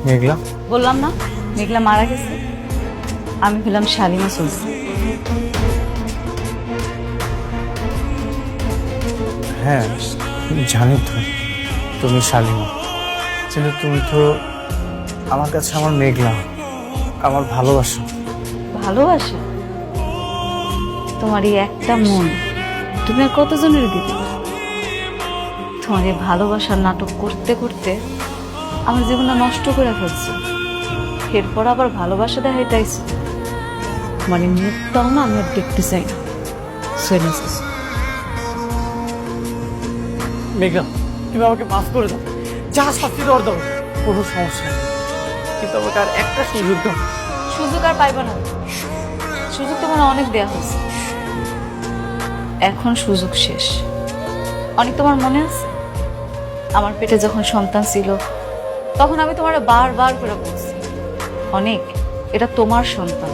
মেঘলা, বললাম না মেঘলা মারা গেছে। আমি হলাম শালিমা সুলতান। হ্যাঁ জানি তো তুমি শালিমা, কিন্তু তুমি তো আমার কাছে আমার মেঘলা, আমার ভালোবাসা। ভালোবাসা? তোমার এই একটা মন, তুমি আর কতজনের দিবে? তোমার এই ভালোবাসার নাটক করতে করতে আমার জীবনটা নষ্ট করে ফেলছো। এরপর আবার ভালোবাসা দেখাইতেছ, মানে মুখটাও না আমি আর দেখতে চাই না। মেঘলা, তুমি আমাকে মাফ করে দাও, যা শাস্তি দেওয়ার দাও, কোনো সমস্যা নেই, কিন্তু আমাকে আর একটা সুযোগ দাও। সুযোগ আর পাইবা না, সুযোগ তোমার অনেক দেয়া হয়েছে, এখন সুযোগ শেষ। অনেক তোমার মনে আছে আমার পেটে যখন সন্তান ছিল তখন আমি তোমার বারবার করে বলছি, অনেক এটা তোমার সন্তান,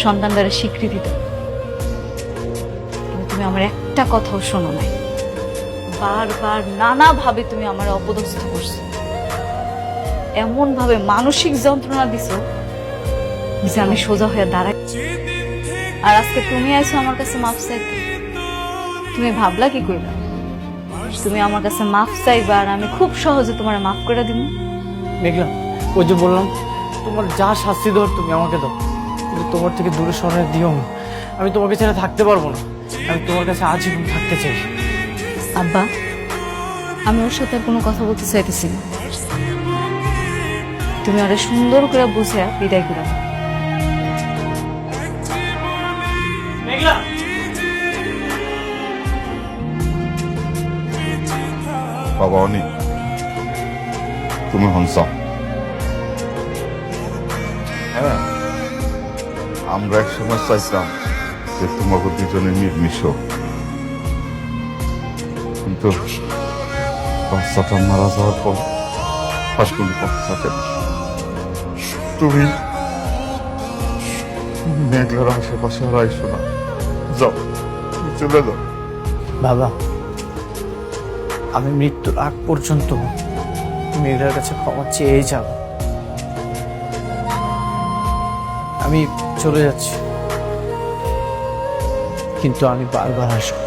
সন্তানদের স্বীকৃতি দাও। কিন্তু তুমি আমার একটা কথাও শোনো নাই, বারবার নানাভাবে তুমি আমার অপদস্থ করছো, এমন ভাবে মানসিক যন্ত্রণা দিছো যে আমি সোজা হয়ে দাঁড়াই। আর আজকে তুমি আইছো আমার কাছে মাফ চাইতে, তুমি ভাবলা কি কইলা তুমি আমার কাছে মাফ চাইবা আর আমি খুব সহজে তোমার মাফ করে দিব? মেঘলা, ওই যে বললাম তোমার যা শাস্তি দেওয়ার তুমি আমাকে দাও, কিন্তু তোমার থেকে দূরে সরে দিও না। আমি তোমাকে ছেড়ে থাকতে পারবো না, আমি তোমার কাছে আজীবন থাকতে চাই। আব্বা, আমি ওর সাথে আর কোনো কথা বলতে চাইতেছি না, তুমি ওরা সুন্দর করে বুঝে বিদায় করে দাও। মেঘলা, বাবা অনেক, তুমি হনস। হ্যাঁ, আমরা একসময় চাইতাম যে তোমাকে দুজনে মিলমিশ হোক, কিন্তু বাচ্চাটা মারা যাওয়ার পর হাসগুলি পথ থাকে না। তুমি মেঘলার আশেপাশে আর আইসো না, যাও, তুমি চলে যাও। বাবা, আমি মৃত্যুর আগ পর্যন্ত মেঘলার কাছে ক্ষমা চেয়ে যাব। আমি চলে যাচ্ছি, কিন্তু আমি বারবার আসবো।